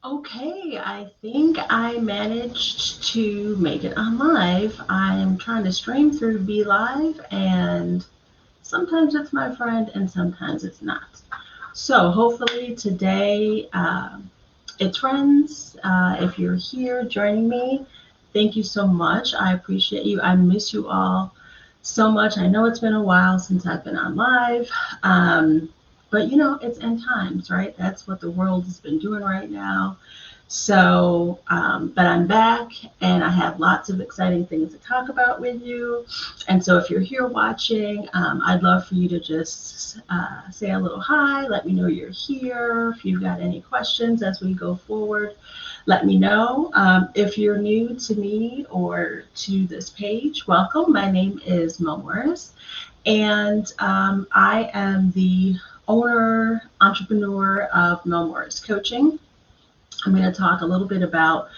Okay, I think I managed to make it on live. I'm trying to stream through Be Live, and sometimes it's my friend, and sometimes it's not. So hopefully today it's friends. If you're here joining me, thank you so much. I appreciate you. I miss you all so much. I know it's been a while since I've been on live. Um, but it's end times, right? That's what the world has been doing right now. But I'm back and I have lots of exciting things to talk about with you. And so if you're here watching, I'd love for you to just say a little hi, let me know you're here. If you've got any questions as we go forward, let me know. If you're new to me or to this page, welcome. My name is Mel Morris, and I am the owner, entrepreneur of Mel Morris Coaching. I'm going to talk a little bit about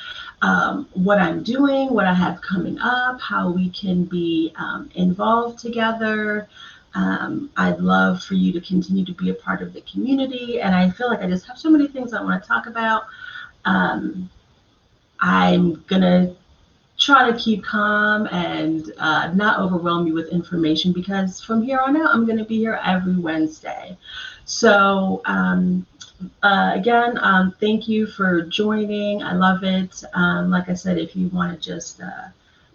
what I'm doing, what I have coming up, how we can be involved together. I'd love for you to continue to be a part of the community. And I feel like I just have so many things I want to talk about. Um, I'm going to try to keep calm and not overwhelm you with information because from here on out, I'm going to be here every Wednesday. So, again, thank you for joining. I love it. Like I said, if you want to just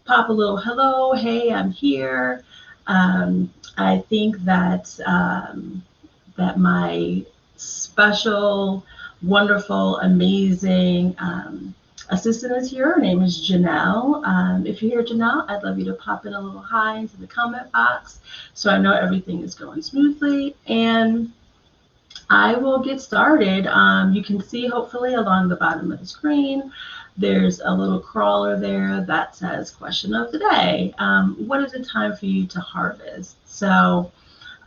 pop a little hello, hey, I'm here. I think that my special, wonderful, amazing assistant is here. Her name is Janelle. If you're here, Janelle, I'd love you to pop in a little hi into the comment box so I know everything is going smoothly. And I will get started. You can see hopefully along the bottom of the screen, there's a little crawler there that says question of the day. What is it time for you to harvest? So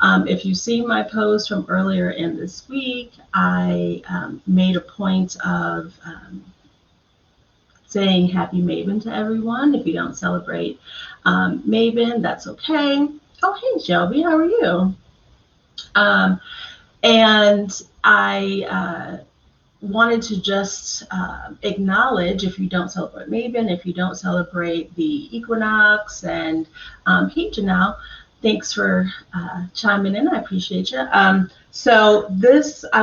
if you see my post from earlier in this week, I made a point of saying happy Maven to everyone. If you don't celebrate Maven, that's okay. Oh, hey, Shelby, how are you? Um, and I wanted to just acknowledge if you don't celebrate Maven, if you don't celebrate the equinox, and hey, Janelle, thanks for chiming in. I appreciate you. I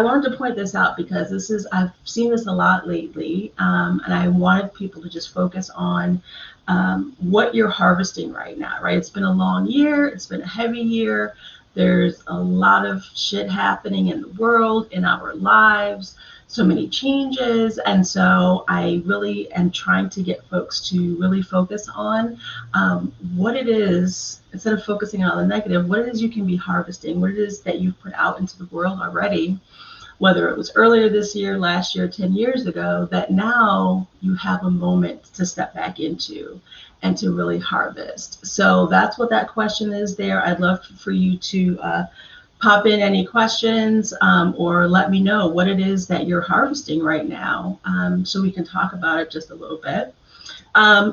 wanted to point this out because I've seen this a lot lately, and I wanted people to just focus on what you're harvesting right now, right? It's been a long year. It's been a heavy year. There's a lot of shit happening in the world, in our lives, so many changes. And so I really am trying to get folks to really focus on what it is, instead of focusing on the negative, what it is you can be harvesting, what it is that you've put out into the world already, whether it was earlier this year, last year, 10 years ago, that now you have a moment to step back into and to really harvest. So that's what that question is there. I'd love for you to pop in any questions or let me know what it is that you're harvesting right now so we can talk about it just a little bit.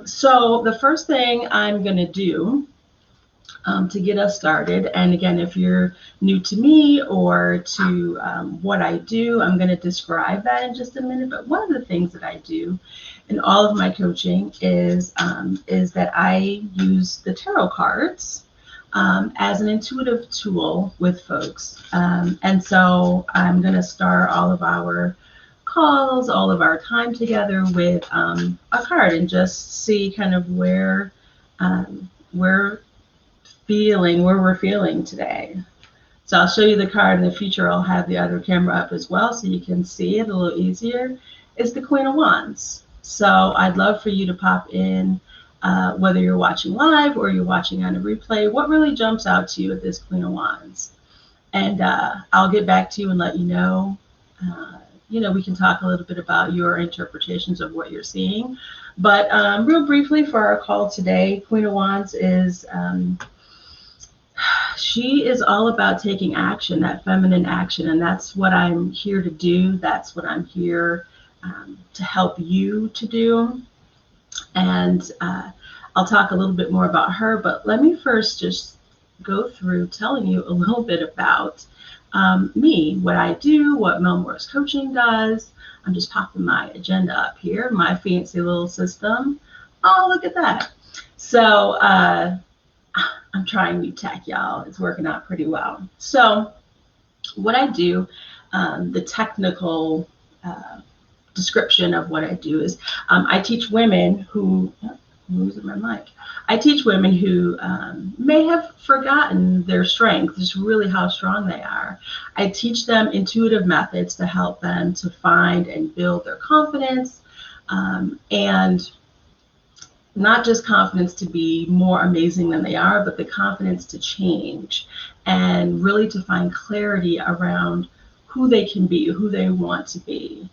So the first thing I'm going to do to get us started. And again, if you're new to me or to what I do, I'm going to describe that in just a minute. But one of the things that I do in all of my coaching is that I use the tarot cards as an intuitive tool with folks. And so I'm going to start all of our calls, all of our time together with a card and just see kind of where we're feeling today. So I'll show you the card in the future. I'll have the other camera up as well so you can see it a little easier. It's the Queen of Wands. So I'd love for you to pop in, whether you're watching live or you're watching on a replay, what really jumps out to you with this Queen of Wands. And I'll get back to you and let you know. We can talk a little bit about your interpretations of what you're seeing. But real briefly for our call today, Queen of Wands is... she is all about taking action, that feminine action, and that's what I'm here to do. That's what I'm here to help you to do. And I'll talk a little bit more about her, but let me first just go through telling you a little bit about me, what I do, what Mel Morris Coaching does. I'm just popping my agenda up here, my fancy little system. Oh, look at that. So I'm trying new tech, y'all. It's working out pretty well. So what I do, the technical description of what I do is I teach women who, oh, I'm losing my mic. I teach women who may have forgotten their strength, just really how strong they are. I teach them intuitive methods to help them to find and build their confidence, and not just confidence to be more amazing than they are, but the confidence to change and really to find clarity around who they can be, who they want to be.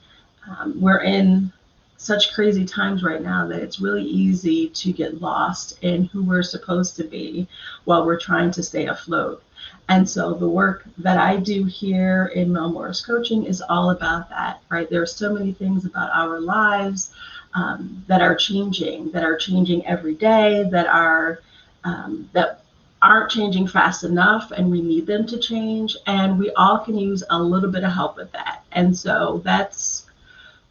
We're in such crazy times right now that it's really easy to get lost in who we're supposed to be while we're trying to stay afloat. And so the work that I do here in Mel Morris Coaching is all about that, right? There are so many things about our lives that are changing every day, that aren't changing fast enough, and we need them to change. And we all can use a little bit of help with that. And so that's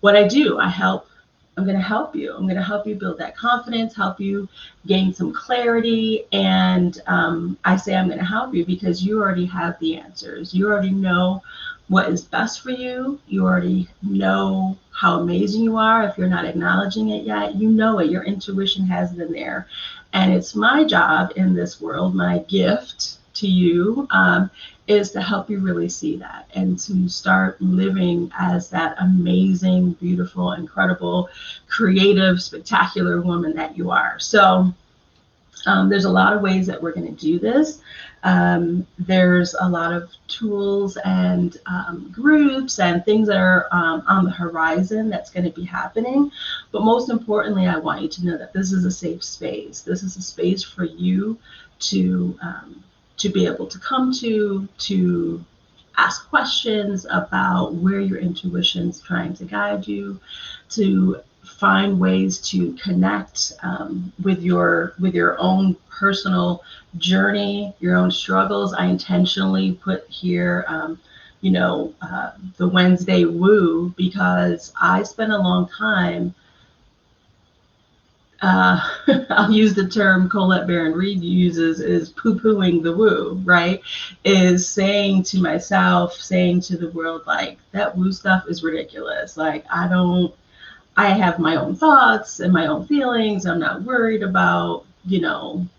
what I do. I'm going to help you. I'm going to help you build that confidence, help you gain some clarity. And I say I'm going to help you because you already have the answers. You already know what is best for you. You already know how amazing you are. If you're not acknowledging it yet, you know it. Your intuition has been there. And it's my job in this world, my gift to you, is to help you really see that and to start living as that amazing, beautiful, incredible, creative, spectacular woman that you are. So there's a lot of ways that we're going to do this. There's a lot of tools and groups and things that are on the horizon that's going to be happening. But most importantly, I want you to know that this is a safe space. This is a space for you to be able to come to ask questions about where your intuition's trying to guide you, to find ways to connect with your own personal journey, your own struggles. I intentionally put here, the Wednesday woo, because I spent a long time, I'll use the term Colette Baron Reid uses, is poo-pooing the woo, right? Is saying to myself, saying to the world, like, that woo stuff is ridiculous. Like, I have my own thoughts and my own feelings. I'm not worried about,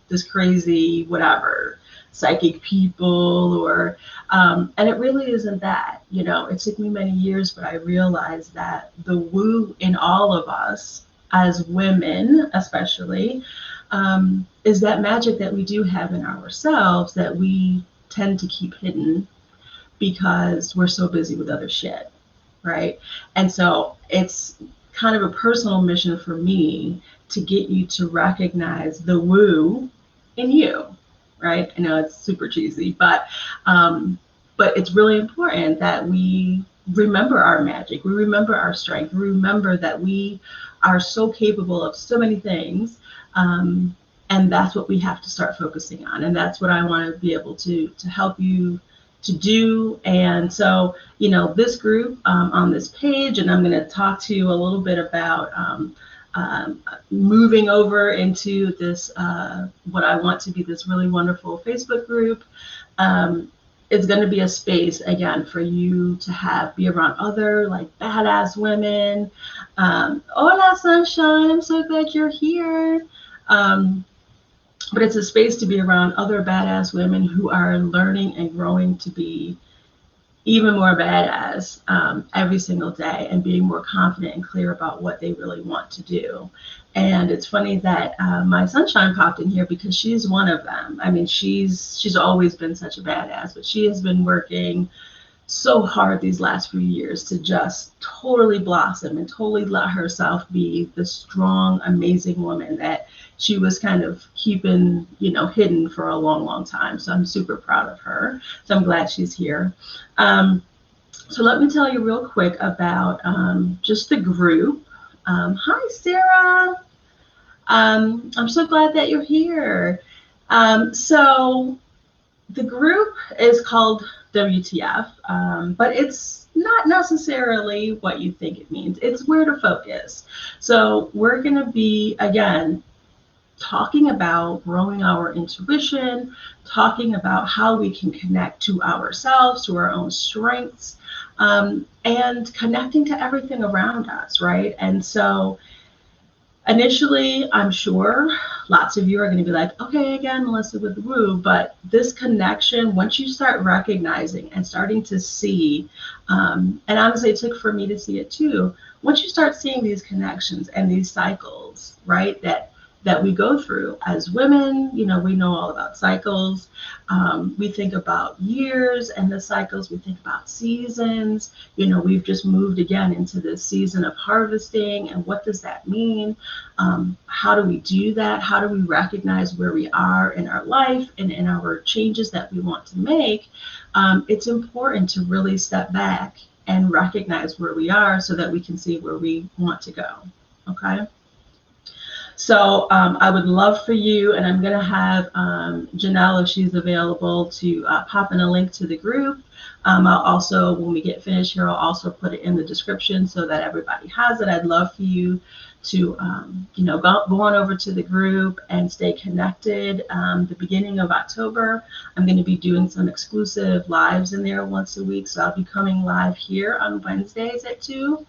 this crazy, whatever, psychic people or, and it really isn't that, it took me many years, but I realized that the woo in all of us, as women especially, is that magic that we do have in ourselves that we tend to keep hidden because we're so busy with other shit, right? And so it's kind of a personal mission for me to get you to recognize the woo in you, right? I know it's super cheesy, but it's really important that we remember our magic, we remember our strength, we remember that we are so capable of so many things, and that's what we have to start focusing on, and that's what I want to be able to help you to do. And so, this group on this page, and I'm going to talk to you a little bit about moving over into this, what I want to be this really wonderful Facebook group. It's going to be a space, again, for you to be around other, like, badass women. Hola, Sunshine. I'm so glad you're here. But it's a space to be around other badass women who are learning and growing to be even more badass every single day and being more confident and clear about what they really want to do. And it's funny that my Sunshine popped in here because she's one of them. I mean, she's always been such a badass, but she has been working so hard these last few years to just totally blossom and totally let herself be the strong, amazing woman that she was kind of keeping, hidden for a long, long time. So I'm super proud of her. So I'm glad she's here. So let me tell you real quick about just the group. Hi, Sarah. I'm so glad that you're here. So the group is called WTF, but it's not necessarily what you think it means. It's where to focus. So we're going to be, again, talking about growing our intuition, talking about how we can connect to ourselves, to our own strengths, and connecting to everything around us, right? And so initially, I'm sure lots of you are going to be like, okay, again, Melissa with the woo, but this connection, once you start recognizing and starting to see, and honestly, it took for me to see it too, once you start seeing these connections and these cycles, right, that we go through as women, we know all about cycles. We think about years and the cycles. We think about seasons. We've just moved again into this season of harvesting. And what does that mean? How do we do that? How do we recognize where we are in our life and in our changes that we want to make? It's important to really step back and recognize where we are so that we can see where we want to go. Okay? So I would love for you, and I'm going to have Janelle, if she's available, to pop in a link to the group. I'll also, when we get finished here, I'll also put it in the description so that everybody has it. I'd love for you to, go on over to the group and stay connected. The beginning of October, I'm going to be doing some exclusive lives in there once a week. So I'll be coming live here on Wednesdays at 2.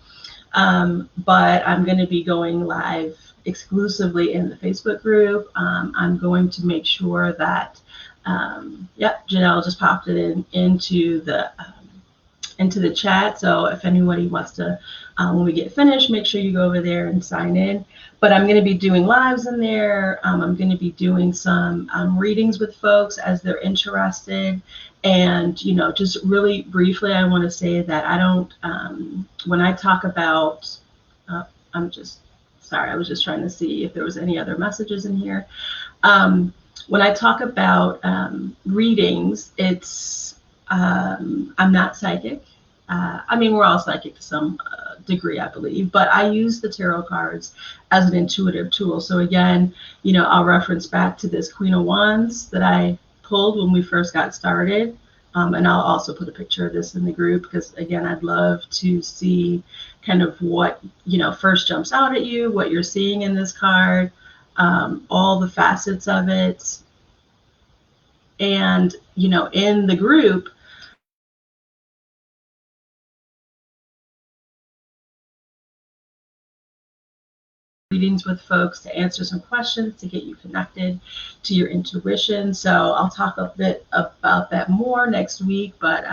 But I'm going to be going live exclusively in the Facebook group. I'm going to make sure that, Janelle just popped it into the chat. So if anybody wants to, when we get finished, make sure you go over there and sign in. But I'm going to be doing lives in there. I'm going to be doing some readings with folks as they're interested. And, just really briefly, I want to say that I don't, when I talk about, sorry, I was just trying to see if there was any other messages in here. When I talk about readings, it's, I'm not psychic. We're all psychic to some degree, I believe, but I use the tarot cards as an intuitive tool. So again, I'll reference back to this Queen of Wands that I pulled when we first got started. And I'll also put a picture of this in the group because, again, I'd love to see kind of what, first jumps out at you, what you're seeing in this card, all the facets of it. And, in the group, readings with folks to answer some questions to get you connected to your intuition. So I'll talk a bit about that more next week, but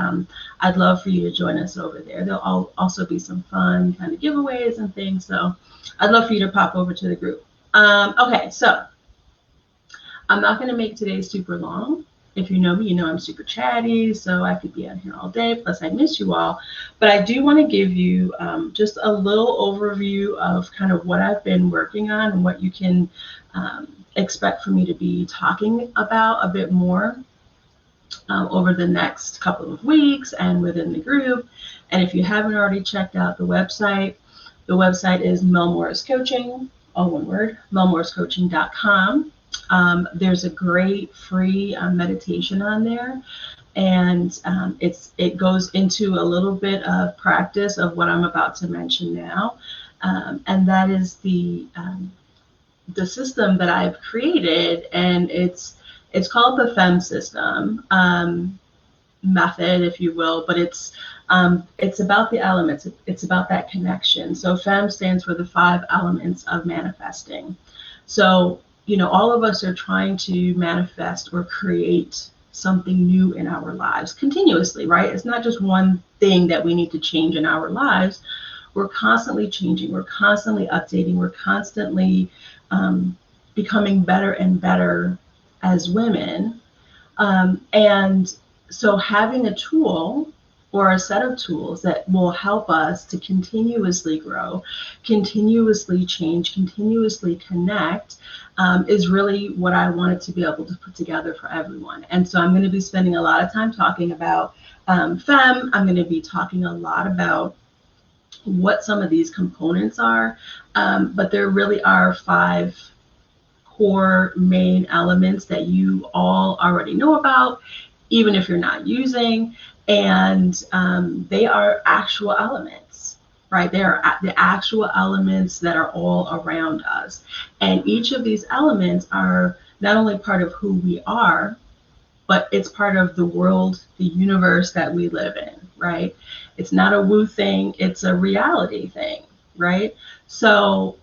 I'd love for you to join us over there. There'll also be some fun kind of giveaways and things. So I'd love for you to pop over to the group. Okay, so I'm not going to make today super long. If you know me, you know I'm super chatty, so I could be on here all day. Plus, I miss you all. But I do want to give you just a little overview of kind of what I've been working on and what you can expect for me to be talking about a bit more over the next couple of weeks and within the group. And if you haven't already checked out the website is Mel Morris Coaching, all one word, melmorriscoaching.com. There's a great free meditation on there, and it goes into a little bit of practice of what I'm about to mention now, and that is the system that I've created, and it's called the Fem System method, if you will, but it's about the elements. It's about that connection. So Fem stands for the 5 elements of manifesting. So all of us are trying to manifest or create something new in our lives continuously, right? It's not just one thing that we need to change in our lives. We're constantly changing. We're constantly updating. We're constantly becoming better and better as women. And so having a tool or a set of tools that will help us to continuously grow, continuously change, continuously connect is really what I wanted to be able to put together for everyone. And so I'm going to be spending a lot of time talking about Fem. I'm going to be talking a lot about what some of these components are, but there really are 5 core main elements that you all already know about. even if you're not using, and they are actual elements, right? They are the actual elements that are all around us. And each of these elements are not only part of who we are, but it's part of the world, the universe that we live in, right? It's not a woo thing, it's a reality thing, right? So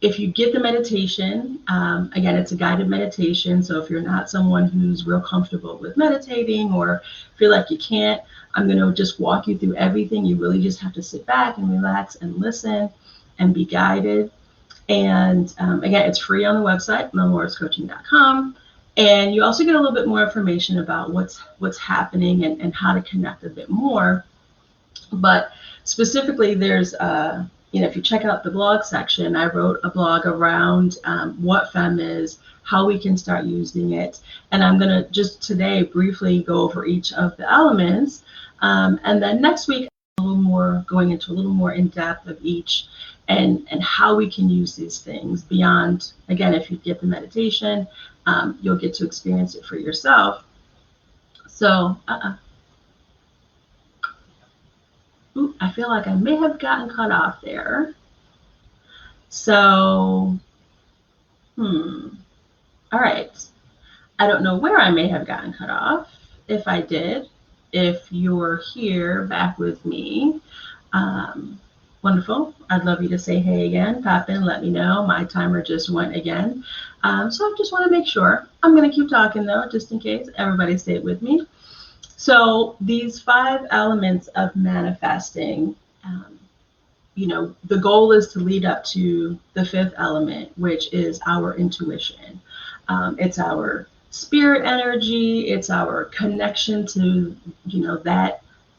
if you get the meditation, again, it's a guided meditation. So if you're not someone who's real comfortable with meditating or feel like you can't, I'm going to just walk you through everything. You really just have to sit back and relax and listen and be guided. And again, it's free on the website, melorscoaching.com. And you also get a little bit more information about what's happening and how to connect a bit more. But specifically, there's if you check out the blog section, I wrote a blog around what F.E.M is, how we can start using it. And I'm going to just today briefly go over each of the elements. And then next week, going into a little more in depth of each and how we can use these things beyond, again, if you get the meditation, you'll get to experience it for yourself. So, I feel like I may have gotten cut off there. So, all right. I don't know where I may have gotten cut off. If I did, if you're here back with me, wonderful. I'd love you to say hey again, pop in, let me know. My timer just went again. So I just want to make sure. I'm going to keep talking though, just in case. Everybody stay with me. So these 5 elements of manifesting, the goal is to lead up to the 5th element, which is our intuition. It's our spirit energy. It's our connection to,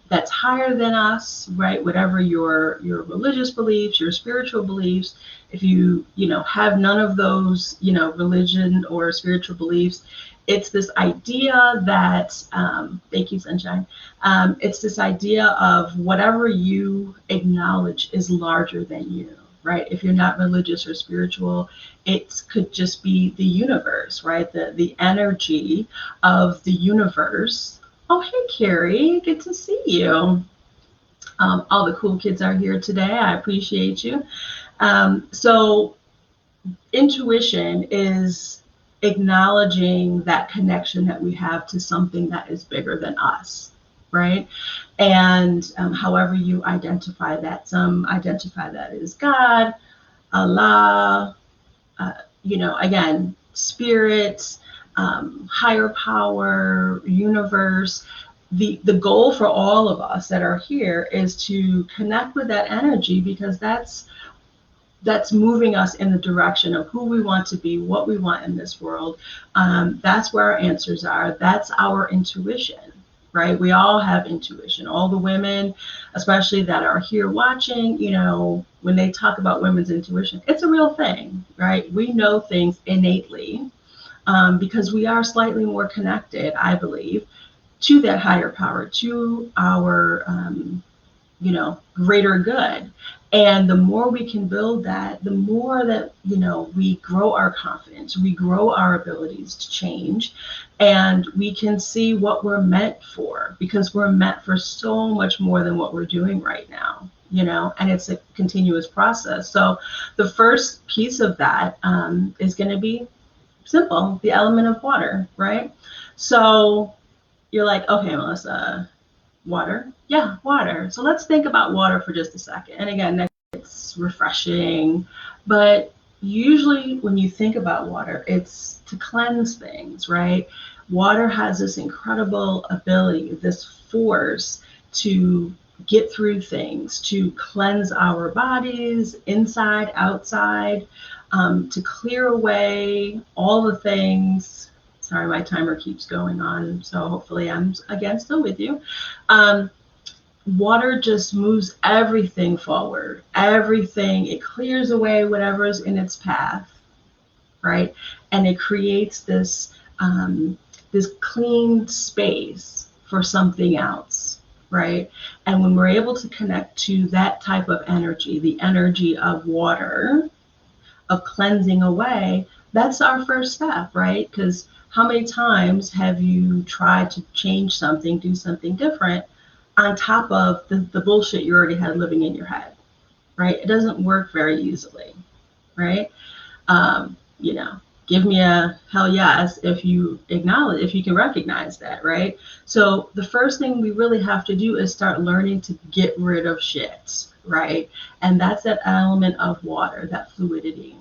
that's higher than us, right? Whatever your religious beliefs, your spiritual beliefs, if you have none of those, religion or spiritual beliefs, it's this idea that, thank you, Sunshine. It's this idea of whatever you acknowledge is larger than you, right? If you're not religious or spiritual, it could just be the universe, right? The energy of the universe. Oh, hey, Carrie, good to see you. All the cool kids are here today. I appreciate you. So intuition is acknowledging that connection that we have to something that is bigger than us, right? And however you identify that, some identify that as God, Allah, again, spirit, higher power, universe. The goal for all of us that are here is to connect with that energy, because that's moving us in the direction of who we want to be, what we want in this world. That's where our answers are. That's our intuition, right? We all have intuition. All the women, especially that are here watching, when they talk about women's intuition, it's a real thing, right? We know things innately because we are slightly more connected, I believe, to that higher power, to our, greater good. And the more we can build that, the more that, we grow our confidence, we grow our abilities to change, and we can see what we're meant for, because we're meant for so much more than what we're doing right now, and it's a continuous process. So the first piece of that is going to be simple, the element of water, right? So you're like, okay, Melissa, water? Yeah, water. So let's think about water for just a second. And again, it's refreshing, but usually when you think about water, it's to cleanse things, right? Water has this incredible ability, this force to get through things, to cleanse our bodies, inside, outside, to clear away all the things. Sorry, my timer keeps going on, so hopefully I'm, again, still with you. Water just moves everything forward. Everything, it clears away whatever's in its path, right? And it creates this, this clean space for something else, right? And when we're able to connect to that type of energy, the energy of water, of cleansing away, That's our first step, right? Because how many times have you tried to change something, do something different on top of the bullshit you already had living in your head, right? It doesn't work very easily, right? You know, give me a hell yes if you acknowledge, if you can recognize that, right? So the first thing we really have to do is start learning to get rid of shit, right? And that's that element of water, that fluidity.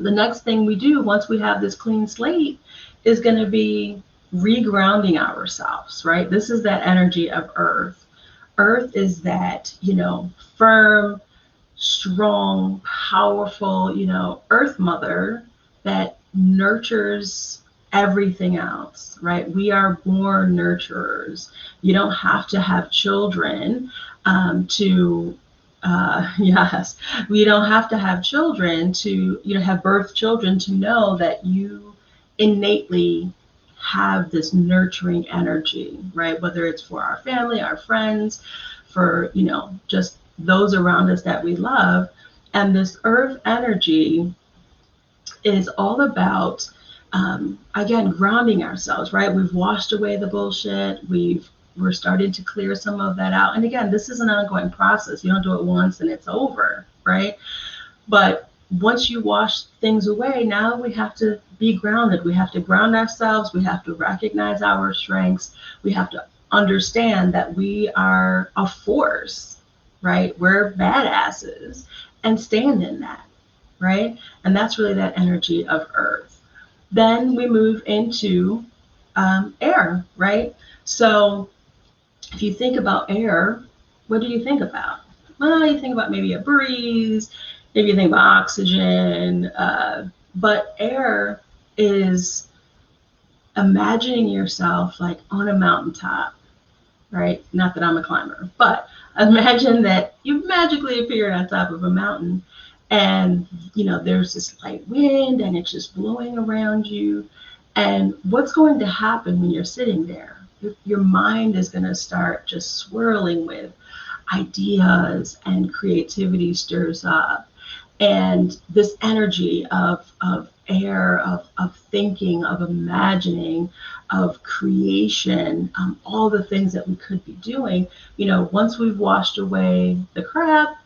The next thing we do once we have this clean slate is going to be regrounding ourselves, right? This is that energy of earth. Earth is that, firm, strong, powerful, earth mother that nurtures everything else, right? We are born nurturers. You don't have to have children to yes, we don't have to have children to, have birth children to know that you innately have this nurturing energy, right? Whether it's for our family, our friends, for, just those around us that we love. And this earth energy is all about, again, grounding ourselves, right? We've washed away the bullshit. We're starting to clear some of that out. And again, this is an ongoing process. You don't do it once and it's over, right? But once you wash things away, now we have to be grounded. We have to ground ourselves. We have to recognize our strengths. We have to understand that we are a force, right? We're badasses, and stand in that, right? And that's really that energy of earth. Then we move into air, right? So if you think about air, what do you think about? Well, you think about maybe a breeze, maybe you think about oxygen, but air is imagining yourself like on a mountaintop, right? Not that I'm a climber, but imagine that you magically appear on top of a mountain and, there's this light wind and it's just blowing around you. And what's going to happen when you're sitting there? Your mind is going to start just swirling with ideas, and creativity stirs up. And this energy of air, of thinking, of imagining, of creation, all the things that we could be doing, once we've washed away the crap,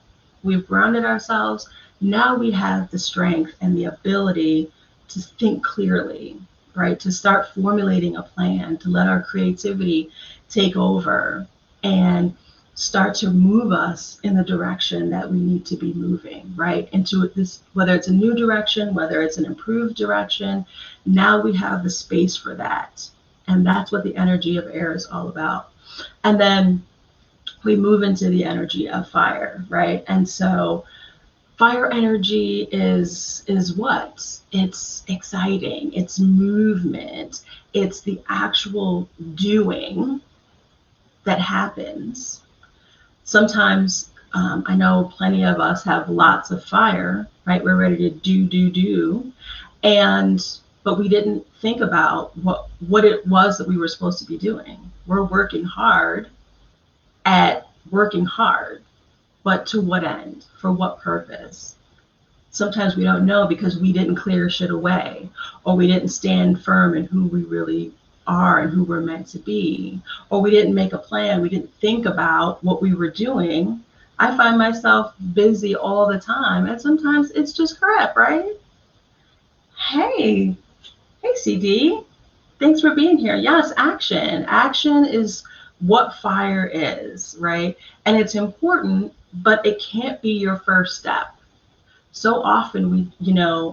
we've grounded ourselves, now we have the strength and the ability to think clearly, right? To start formulating a plan, to let our creativity take over and start to move us in the direction that we need to be moving, right? Into this, whether it's a new direction, whether it's an improved direction, now we have the space for that. And that's what the energy of air is all about. And then we move into the energy of fire, right? And so fire energy is what? It's exciting, it's movement, it's the actual doing that happens. Sometimes I know plenty of us have lots of fire, right? We're ready to do, but we didn't think about what it was that we were supposed to be doing. We're working hard at working hard, but to what end? For what purpose? Sometimes we don't know because we didn't clear shit away, or we didn't stand firm in who we really are and who we're meant to be, or we didn't make a plan. We didn't think about what we were doing. I find myself busy all the time, and sometimes it's just crap, right? Hey, CD, thanks for being here. Yes, action. Action is what fire is, right? And it's important, but it can't be your first step. So often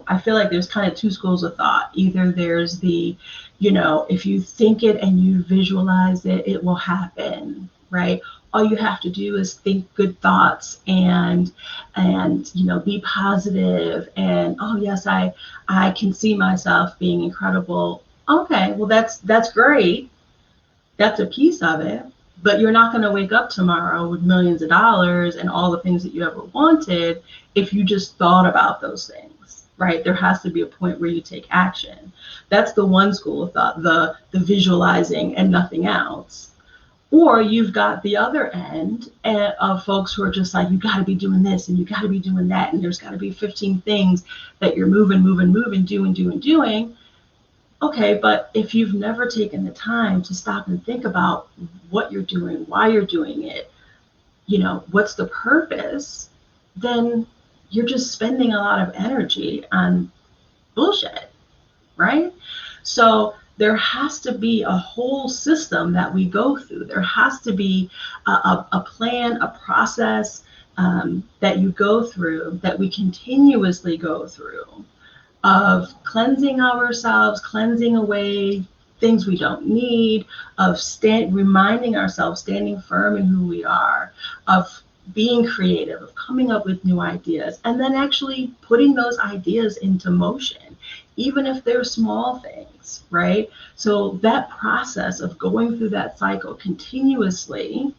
I feel like there's kind of two schools of thought. Either there's the, if you think it and you visualize it, it will happen, right? All you have to do is think good thoughts and be positive. And, oh yes, I can see myself being incredible. Okay, well, that's great. That's a piece of it. But you're not going to wake up tomorrow with millions of dollars and all the things that you ever wanted if you just thought about those things, right? There has to be a point where you take action. That's the one school of thought, the visualizing and nothing else. Or you've got the other end of folks who are just like, you got to be doing this and you got to be doing that. And there's got to be 15 things that you're moving, doing. Okay, but if you've never taken the time to stop and think about what you're doing, why you're doing it, what's the purpose, then you're just spending a lot of energy on bullshit, right? So there has to be a whole system that we go through. There has to be a plan, a process that you go through, that we continuously go through, of cleansing ourselves, cleansing away things we don't need, of reminding ourselves, standing firm in who we are, of being creative, of coming up with new ideas, and then actually putting those ideas into motion, even if they're small things, right? So that process of going through that cycle continuously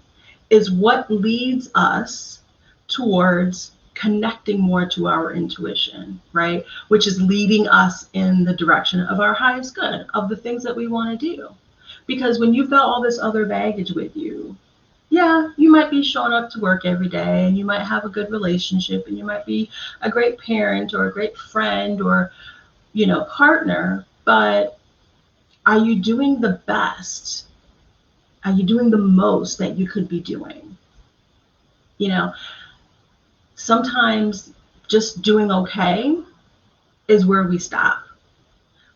is what leads us towards connecting more to our intuition, right? Which is leading us in the direction of our highest good, of the things that we want to do. Because when you've got all this other baggage with you, yeah, you might be showing up to work every day and you might have a good relationship and you might be a great parent or a great friend or, partner, but are you doing the best? Are you doing the most that you could be doing? Sometimes just doing okay is where we stop.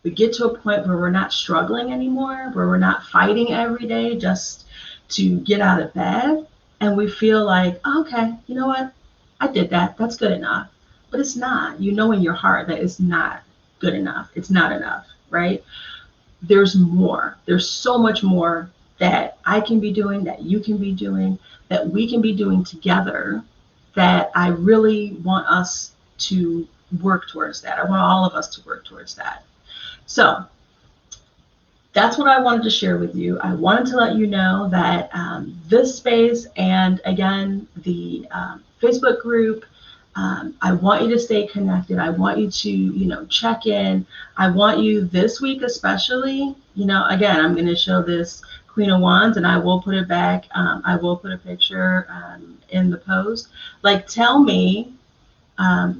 We get to a point where we're not struggling anymore, where we're not fighting every day just to get out of bed, and we feel like, oh, okay, you know what? I did that. That's good enough. But it's not. You know in your heart that it's not good enough. It's not enough, right? There's more. There's so much more that I can be doing, that you can be doing, that we can be doing together, that I really want us to work towards that. I want all of us to work towards that. So that's what I wanted to share with you. I wanted to let you know that this space, and again, the Facebook group, I want you to stay connected. I want you to, check in. I want you this week especially, again, I'm going to show this Queen of Wands, and I will put it back. I will put a picture in the post. Like, tell me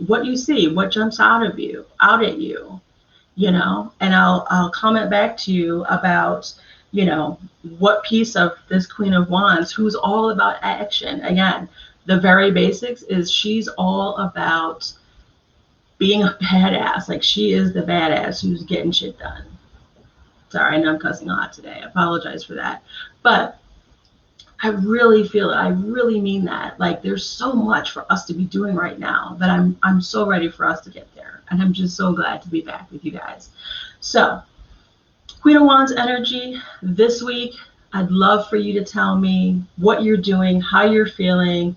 what you see, what jumps out at you, and I'll comment back to you about, what piece of this Queen of Wands, who's all about action. Again, the very basics is she's all about being a badass. Like, she is the badass who's getting shit done. Sorry, I know I'm cussing a lot today. I apologize for that. But I really feel it. I really mean that. Like, there's so much for us to be doing right now that I'm so ready for us to get there. And I'm just so glad to be back with you guys. So, Queen of Wands energy this week. I'd love for you to tell me what you're doing, how you're feeling.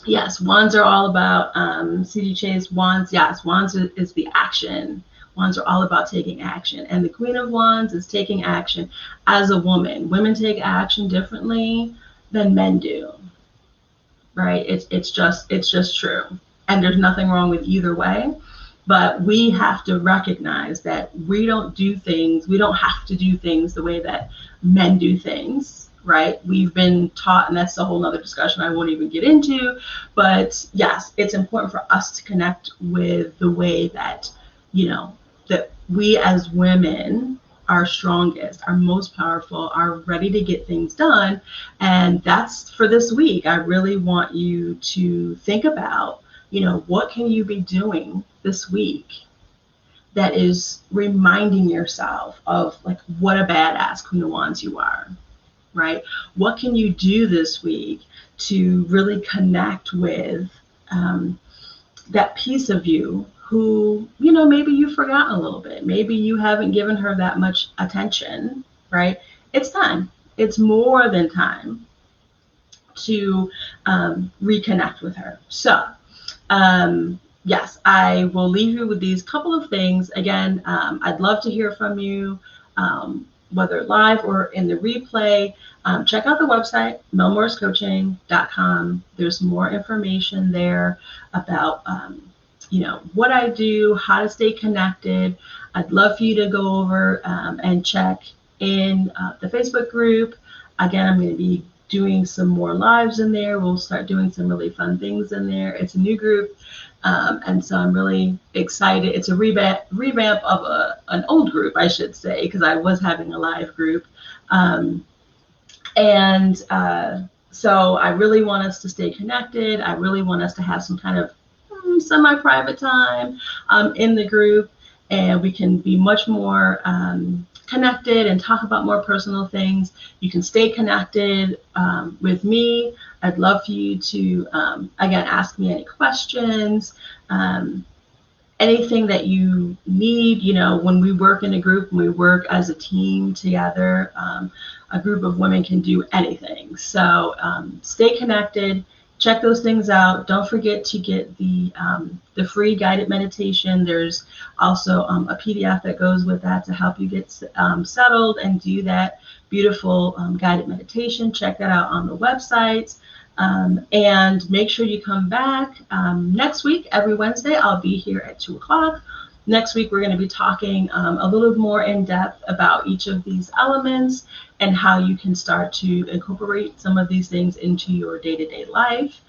Yes, wands are all about CD Chase. Wands, yes, wands is the action. Wands are all about taking action. And the Queen of Wands is taking action as a woman. Women take action differently than men do, right? It's just true. And there's nothing wrong with either way. But we have to recognize that we don't have to do things the way that men do things, right? We've been taught, and that's a whole nother discussion I won't even get into. But yes, it's important for us to connect with the way that, that we as women are strongest, are most powerful, are ready to get things done. And that's for this week. I really want you to think about, what can you be doing this week that is reminding yourself of, like, what a badass Queen of Wands you are, right? What can you do this week to really connect with that piece of you who, maybe you've forgotten a little bit. Maybe you haven't given her that much attention, right? It's time. It's more than time to reconnect with her. So, yes, I will leave you with these couple of things. Again, I'd love to hear from you, whether live or in the replay. Check out the website, melmorriscoaching.com. There's more information there about what I do, how to stay connected. I'd love for you to go over and check in the Facebook group. Again, I'm going to be doing some more lives in there. We'll start doing some really fun things in there. It's a new group. And so I'm really excited. It's a revamp of an old group, I should say, because I was having a live group. And so I really want us to stay connected. I really want us to have some kind of semi-private time in the group, and we can be much more connected and talk about more personal things. You can stay connected with me. I'd love for you to, again, ask me any questions. Anything that you need, when we work in a group, when we work as a team together, a group of women can do anything. So stay connected, check those things out. Don't forget to get the free guided meditation. There's also a PDF that goes with that to help you get settled and do that beautiful guided meditation. Check that out on the website. And make sure you come back next week. Every Wednesday, I'll be here at 2 o'clock. Next week, we're going to be talking a little more in depth about each of these elements and how you can start to incorporate some of these things into your day-to-day life.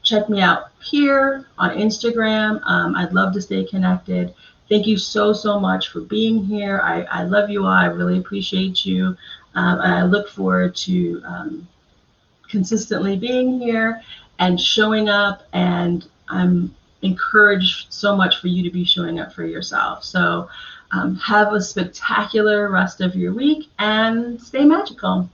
Check me out here on Instagram. I'd love to stay connected. Thank you so, so much for being here. I love you all. I really appreciate you. And I look forward to consistently being here and showing up, and I'm encouraged so much for you to be showing up for yourself. So have a spectacular rest of your week and stay magical.